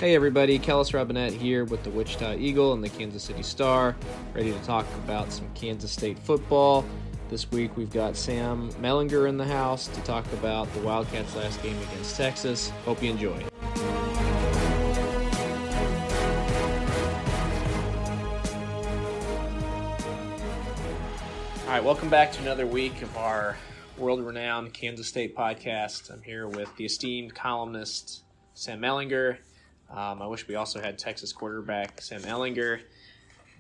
Hey everybody, Kellis Robinett here with the Wichita Eagle and the Kansas City Star, ready to talk about some Kansas State football. This week we've got Sam Mellinger in the house to talk about the Wildcats' last game against Texas. Hope you enjoy. All right, welcome back to another week of our world-renowned Kansas State podcast. I'm here with the esteemed columnist Sam Mellinger. I wish we also had Texas quarterback Sam Mellinger,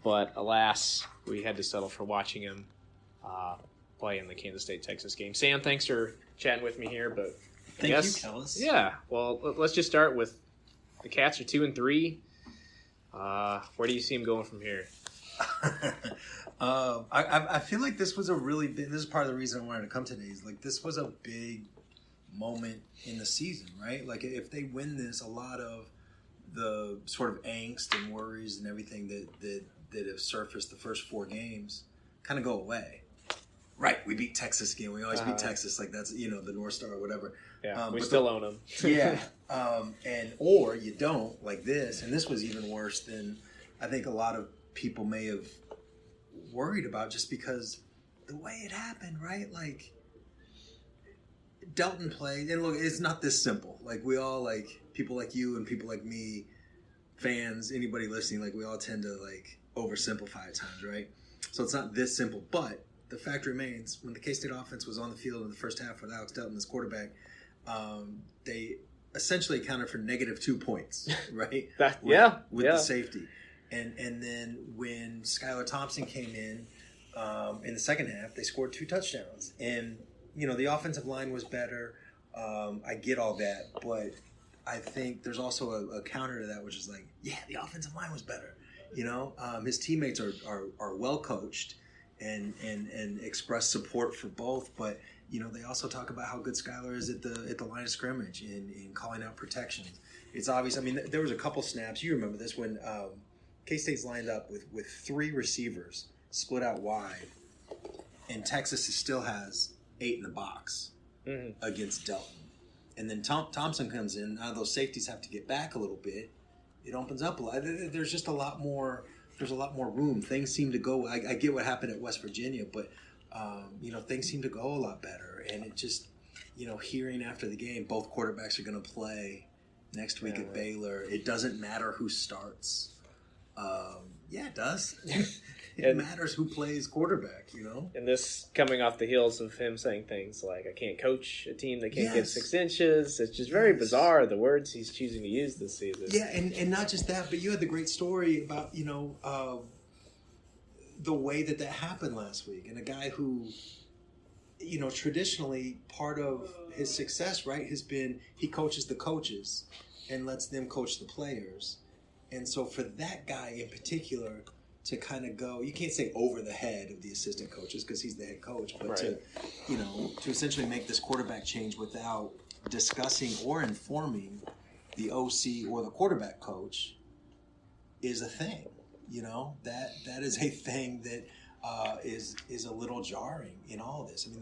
but alas, we had to settle for watching him play in the Kansas State-Texas game. Sam, thanks for chatting with me here. But Thank you, Kellis. Yeah, well, let's just start with the Cats are 2-3. Where do you see them going from here? I feel like this was a really big – this is part of the reason I wanted to come today is like this was a big moment in the season, right? Like if they win this, a lot of the sort of angst and worries and everything that have surfaced the first four games kind of go away. Right, we beat Texas again. We always beat Texas. Like that's, the North Star or whatever. Yeah, we still own them. Yeah, or you don't, like this. And this was even worse than I think a lot of people may have worried about just because the way it happened, right? Like Delton played, and look, it's not this simple. Like we all, like people like you and people like me, fans, anybody listening, like we all tend to like oversimplify at times, right? So it's not this simple, but the fact remains, when the K-State offense was on the field in the first half with Alex Delton as quarterback, they essentially accounted for -2 points, right? With the safety. And then when Skylar Thompson came in the second half, they scored 2 touchdowns. And, the offensive line was better. I get all that. But I think there's also a counter to that, which is like, yeah, the offensive line was better. His teammates are well coached and express support for both. But, they also talk about how good Skylar is at the line of scrimmage in calling out protections. It's obvious. I mean, there was a couple snaps. You remember this when K-State's lined up with 3 receivers split out wide, and Texas still has 8 in the box against Delton. And then Thompson comes in. Now those safeties have to get back a little bit. It opens up a lot. There's just a lot more. There's a lot more room. Things seem to go. I get what happened at West Virginia, but things seem to go a lot better. And it just, hearing after the game, both quarterbacks are going to play next week at Baylor. It doesn't matter who starts. Yeah, it does. It matters who plays quarterback, And this coming off the heels of him saying things like, I can't coach a team that can't get 6 inches. It's just very bizarre, the words he's choosing to use this season. Yeah, and not just that, but you had the great story about, the way that happened last week. And a guy who, traditionally part of his success, right, has been he coaches the coaches and lets them coach the players. And so for that guy in particular to kind of go, you can't say over the head of the assistant coaches because he's the head coach, but to essentially make this quarterback change without discussing or informing the OC or the quarterback coach is a thing. That is a thing that is a little jarring in all this. I mean,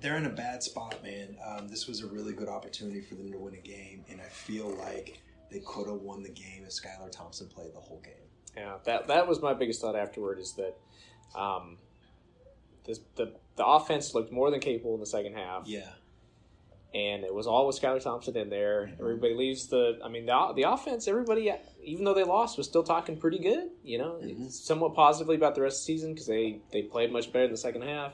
they're in a bad spot, man. This was a really good opportunity for them to win a game, and I feel like they could have won the game if Skylar Thompson played the whole game. Yeah, that was my biggest thought afterward is that the offense looked more than capable in the second half. Yeah. And it was all with Skylar Thompson in there. Mm-hmm. Everybody leaves the offense, everybody, even though they lost, was still talking pretty good, somewhat positively about the rest of the season because they played much better in the second half.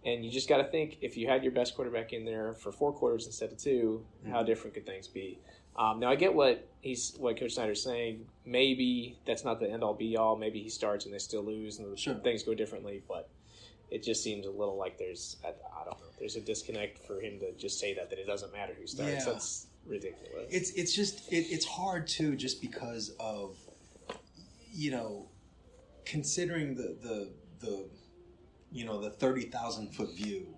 And you just got to think, if you had your best quarterback in there for 4 quarters instead of 2, how different could things be? Now I get what Coach Snyder's saying. Maybe that's not the end-all be-all. Maybe he starts and they still lose and things go differently. But it just seems a little like there's a disconnect for him to just say that it doesn't matter who starts. Yeah. That's ridiculous. It's just it's hard too, just because of considering the 30,000 foot view.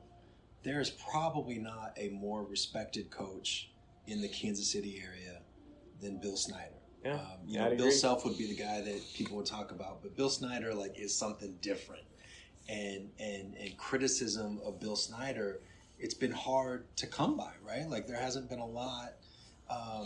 There is probably not a more respected coach in the Kansas City area than Bill Snyder. Yeah, Bill Self would be the guy that people would talk about, but Bill Snyder is something different. And criticism of Bill Snyder, it's been hard to come by, right? Like there hasn't been a lot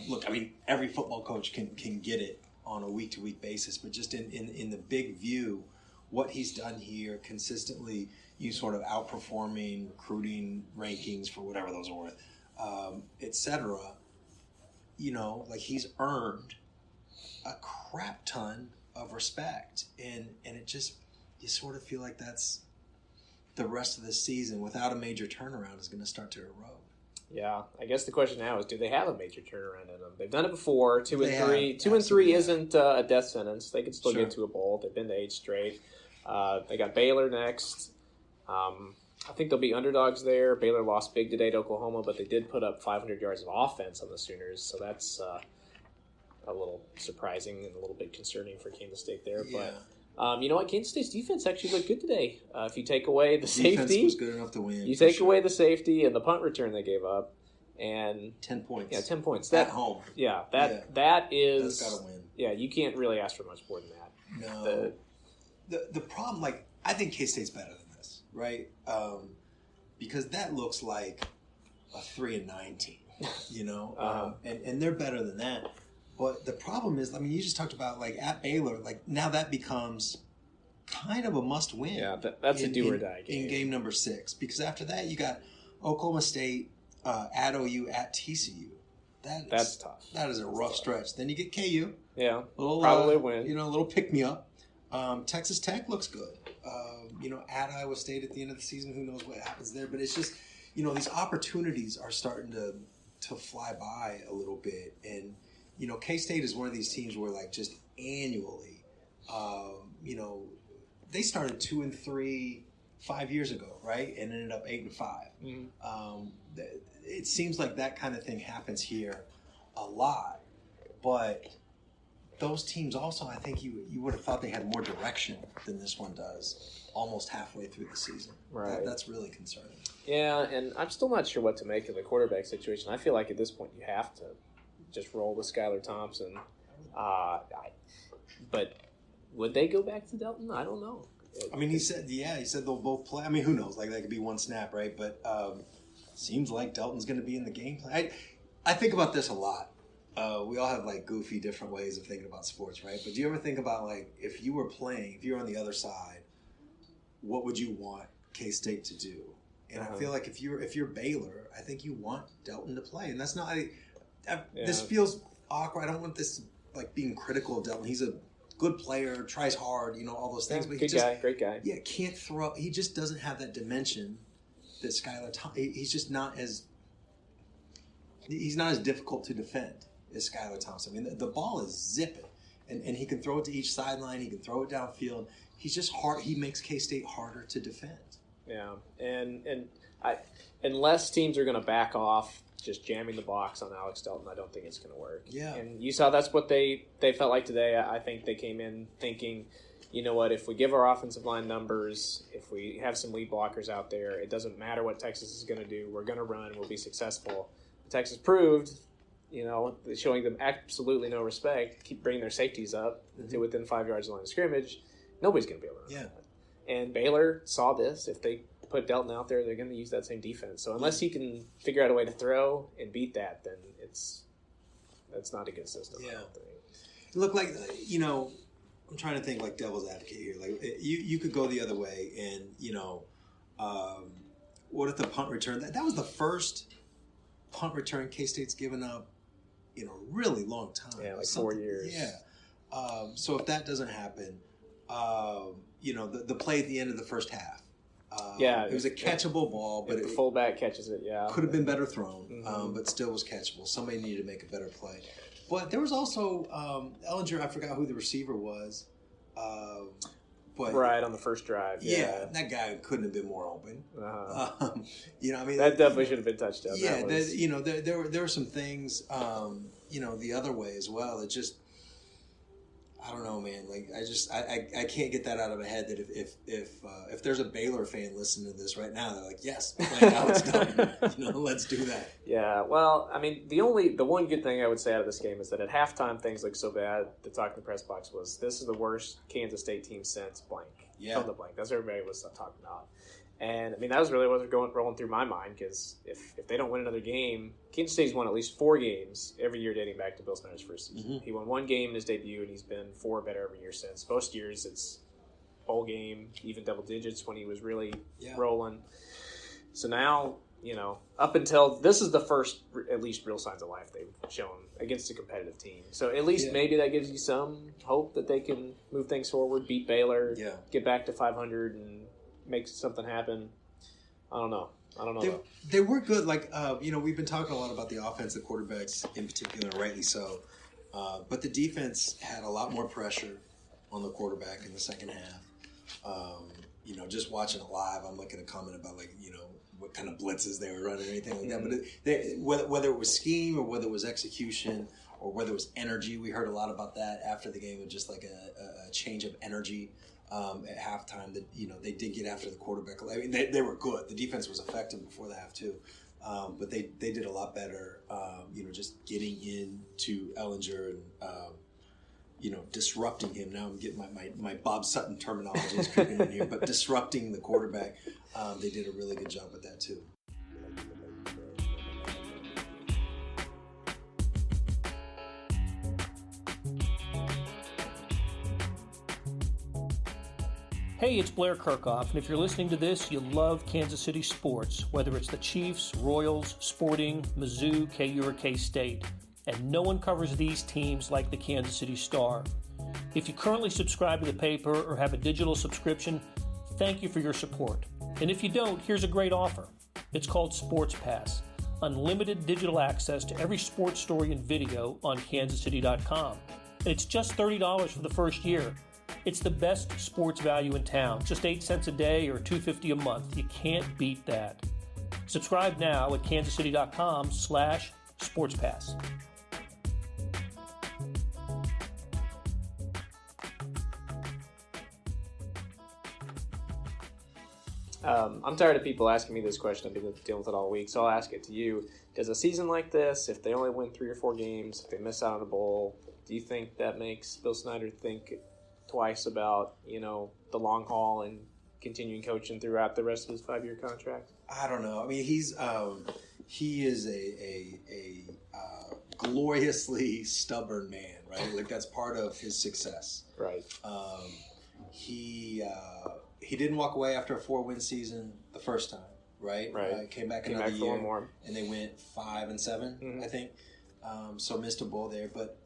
Look, I mean, every football coach can get it on a week-to-week basis, but just in the big view, what he's done here consistently, you sort of outperforming recruiting rankings for whatever those are worth, et cetera. Like he's earned a crap ton of respect, and it just, you sort of feel like that's the rest of the season without a major turnaround is going to start to erode. Yeah, I guess the question now is, do they have a major turnaround in them? They've done it before. 2 and 3. 2 and 3 isn't a death sentence. They can still get to a bowl. They've been to 8 straight. They got Baylor next. I think they'll be underdogs there. Baylor lost big today to Oklahoma, but they did put up 500 yards of offense on the Sooners, so that's a little surprising and a little bit concerning for Kansas State there. Yeah. But you know what? Kansas State's defense actually looked good today. If you take away the safety, defense was good enough to win. You take away the safety and the punt return they gave up, and 10 points. Yeah, 10 points. At home. Yeah, that is. That's got to win. Yeah, you can't really ask for much more than that. No. The problem, like, I think K-State's better than this, right? Because that looks like a 3-9 team, and they're better than that. But the problem is, I mean, you just talked about, like, at Baylor, like, now that becomes kind of a must-win. Yeah, that's a do-or-die game. In game number 6. Because after that, you got Oklahoma State at OU, at TCU. That's tough. That is a rough stretch. Then you get KU. Yeah, probably win. A little pick-me-up. Texas Tech looks good. At Iowa State at the end of the season, who knows what happens there. But it's just, these opportunities are starting to fly by a little bit. And, K-State is one of these teams where, like, just annually, they started 2 and 3 5 years ago, right? And ended up 8 and 5. Mm-hmm. It seems like that kind of thing happens here a lot. But those teams also, I think you would have thought they had more direction than this one does almost halfway through the season. Right. That's really concerning. Yeah, and I'm still not sure what to make of the quarterback situation. I feel like at this point you have to just roll with Skylar Thompson. But would they go back to Delton? I don't know. I mean, he said they'll both play. I mean, who knows? Like, that could be one snap, right? But seems like Delton's going to be in the game plan. I think about this a lot. We all have, like, goofy different ways of thinking about sports, right? But do you ever think about, like, if you were on the other side, what would you want K-State to do? And I feel like if you're Baylor, I think you want Delton to play. And that's not this feels awkward. I don't want this, like, being critical of Delton. He's a good player, tries hard, all those things. Yeah, but great guy. Yeah, can't throw. He just doesn't have that dimension that Skylar Thompson. He's just not as. He's not as difficult to defend as Skylar Thompson. I mean, the ball is zipping, and he can throw it to each sideline. He can throw it downfield. He's just hard. He makes K-State harder to defend. Yeah, and unless teams are going to back off just jamming the box on Alex Delton, I don't think it's going to work. Yeah. And you saw that's what they felt like today. I think they came in thinking, you know what, if we give our offensive line numbers, if we have some lead blockers out there, it doesn't matter what Texas is going to do. We're going to run. We'll be successful. Texas proved, showing them absolutely no respect, keep bringing their safeties up to within 5 yards of the line of scrimmage. Nobody's going to be able to run that. And Baylor saw this. If they put Delton out there, they're going to use that same defense. So unless he can figure out a way to throw and beat that, then that's not a good system. Yeah. I don't think. Look, like, I'm trying to think like devil's advocate here. Like, you could go the other way, and what if the punt return? That was the first punt return K-State's given up in a really long time. Yeah, like 4 years. Yeah. So if that doesn't happen, the play at the end of the first half. It was a catchable ball, but the fullback catches it. Yeah, could have been better thrown, but still was catchable. Somebody needed to make a better play. But there was also Mellinger. I forgot who the receiver was. But right on the first drive. Yeah, that guy couldn't have been more open. That definitely should have been touchdown. Yeah, there were some things, the other way as well. It just, I don't know, man. Like, I can't get that out of my head that if there's a Baylor fan listening to this right now, they're like, yes, like Alex Delton, let's do that. Yeah, well, I mean, the one good thing I would say out of this game is that at halftime things looked so bad. The talk in the press box was, this is the worst Kansas State team since blank. Yeah. From the blank. That's what everybody was talking about. And, I mean, that was really what was rolling through my mind, because if they don't win another game, Kansas State's won at least 4 games every year dating back to Bill Snyder's first season. Mm-hmm. He won 1 game in his debut, and he's been 4 better every year since. Most years it's bowl game, even double digits when he was really rolling. So now, up until this is the first, at least, real signs of life they've shown against a competitive team. So at least maybe that gives you some hope that they can move things forward, beat Baylor, get back to 500, and make something happen. I don't know. They were good. We've been talking a lot about the offense, the quarterbacks in particular, and rightly so. But the defense had a lot more pressure on the quarterback in the second half. Just watching it live, I'm looking at a comment about what kind of blitzes they were running or anything like that. But whether it was scheme or whether it was execution or whether it was energy, we heard a lot about that after the game, with just like a change of energy at halftime. That they did get after the quarterback. I mean, they were good. The defense was effective before the half too, but they did a lot better. Just getting into Mellinger and. Disrupting him. Now I'm getting my Bob Sutton terminology is creeping in here, but disrupting the quarterback, they did a really good job with that too. Hey, it's Blair Kirchhoff, and if you're listening to this, you love Kansas City sports, whether it's the Chiefs, Royals, Sporting, Mizzou, KU, or K-State. And no one covers these teams like the Kansas City Star. If you currently subscribe to the paper or have a digital subscription, thank you for your support. And if you don't, here's a great offer. It's called Sports Pass, unlimited digital access to every sports story and video on kansascity.com. And it's just $30 for the first year. It's the best sports value in town, just 8 cents a day or $2.50 a month. You can't beat that. Subscribe now at kansascity.com/sportspass. I'm tired of people asking me this question. I've been dealing with it all week, so I'll ask it to you. Does a season like this, if they only win 3 or 4 games, if they miss out on a bowl, do you think that makes Bill Snyder think twice about, the long haul and continuing coaching throughout the rest of his 5-year contract? I don't know. I mean, he is a gloriously stubborn man, right? Like, that's part of his success. Right. He didn't walk away after a 4-win season the first time, right? Right. Came back another year, for one more. And they went 5-7, I think. So missed a bowl there, but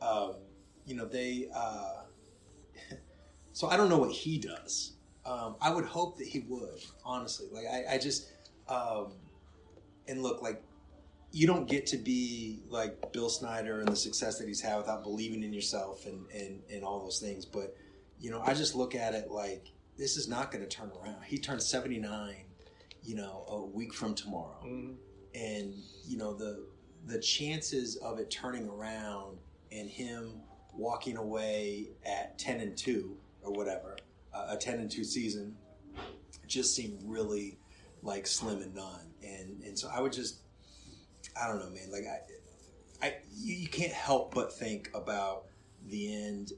they. So I don't know what he does. I would hope that he would, honestly. Like I just, and look, like, you don't get to be like Bill Snyder and the success that he's had without believing in yourself and all those things. But I just look at it like, this is not going to turn around. He turns 79, a week from tomorrow. Mm-hmm. And, the chances of it turning around and him walking away at 10-2 or whatever, a 10-2 season, just seem really like slim and none. And so I would just, I don't know, man. Like you can't help but think about the end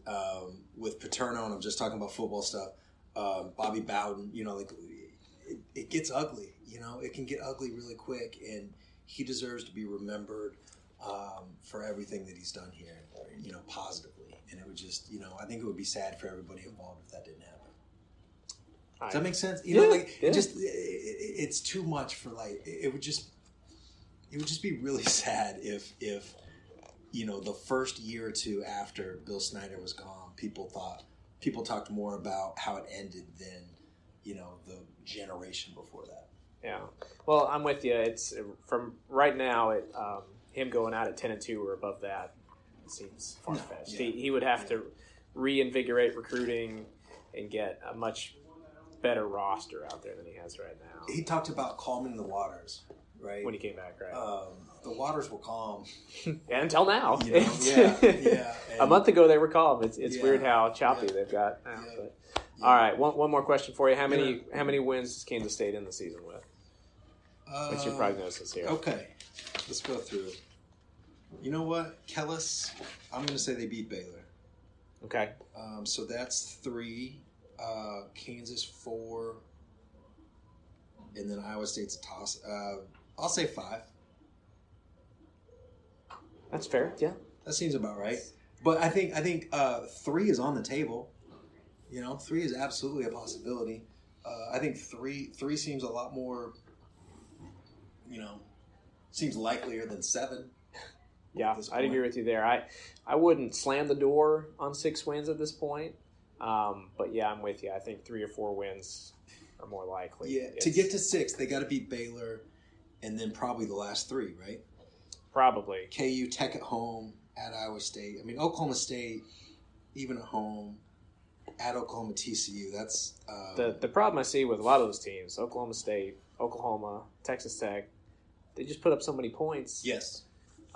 with Paterno, and I'm just talking about football stuff. Bobby Bowden, it gets ugly. It can get ugly really quick, and he deserves to be remembered for everything that he's done here, positively. And it would just, I think it would be sad for everybody involved if that didn't happen. Does that make sense? It's too much for it would just be really sad if the first year or two after Bill Snyder was gone, people talked more about how it ended than the generation before that. Yeah. Well, I'm with you. It's from right now. Him going out at 10-2 or above that seems far-fetched. He would have to reinvigorate recruiting and get a much better roster out there than he has right now. He talked about calming the waters, right? When he came back, right? The waters were calm. Yeah, until now. Yeah. A month ago they were calm. It's weird how choppy they've got now. Yeah. But, all right, one more question for you. How many wins does Kansas State end the season with? What's your prognosis here? Okay, let's go through. You know what? Kellis, I'm going to say they beat Baylor. Okay. So that's 3. Kansas 4. and then Iowa State's a toss. I'll say 5. That's fair. Yeah, that seems about right. But I think 3 is on the table. 3 is absolutely a possibility. I think 3 seems a lot more. Seems likelier than 7. Yeah, I'd agree with you there. I wouldn't slam the door on 6 wins at this point. But yeah, I'm with you. I think 3 or 4 wins are more likely. Yeah, to get to 6, they got to beat Baylor, and then probably the last 3, right? Probably. KU, Tech at home, at Iowa State. I mean, Oklahoma State, even at home, at Oklahoma, TCU. That's the problem I see with a lot of those teams: Oklahoma State, Oklahoma, Texas Tech. They just put up so many points. Yes.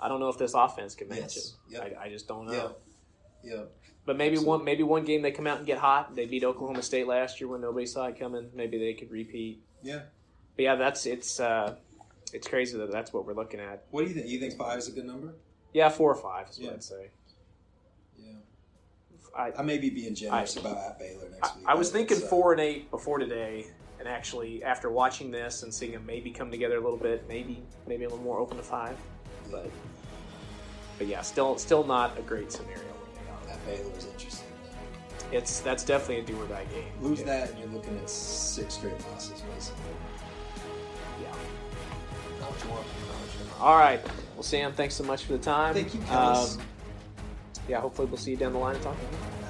I don't know if this offense can match it. Yep. I just don't know. Yeah. But maybe one game they come out and get hot. They beat Oklahoma State last year when nobody saw it coming. Maybe they could repeat. Yeah. But yeah, it's crazy that that's what we're looking at. What do you think? You think 5 is a good number? Yeah, 4 or 5 is what I'd say. Yeah. I may be being generous about at Baylor next week. I was thinking 4 and 8 before today, and actually after watching this and seeing them maybe come together a little bit, maybe a little more open to 5. But yeah, still not a great scenario. At Baylor is interesting. That's definitely a do or die game. Lose that, and you're looking at 6 straight losses, basically. Yeah. Not what you want. All right. Well, Sam, thanks so much for the time. Thank you, Kellis. Yeah, hopefully we'll see you down the line and talk.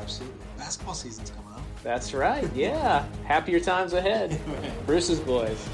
Absolutely. Basketball season's coming up. That's right. Yeah. Happier times ahead. Bruce's boys.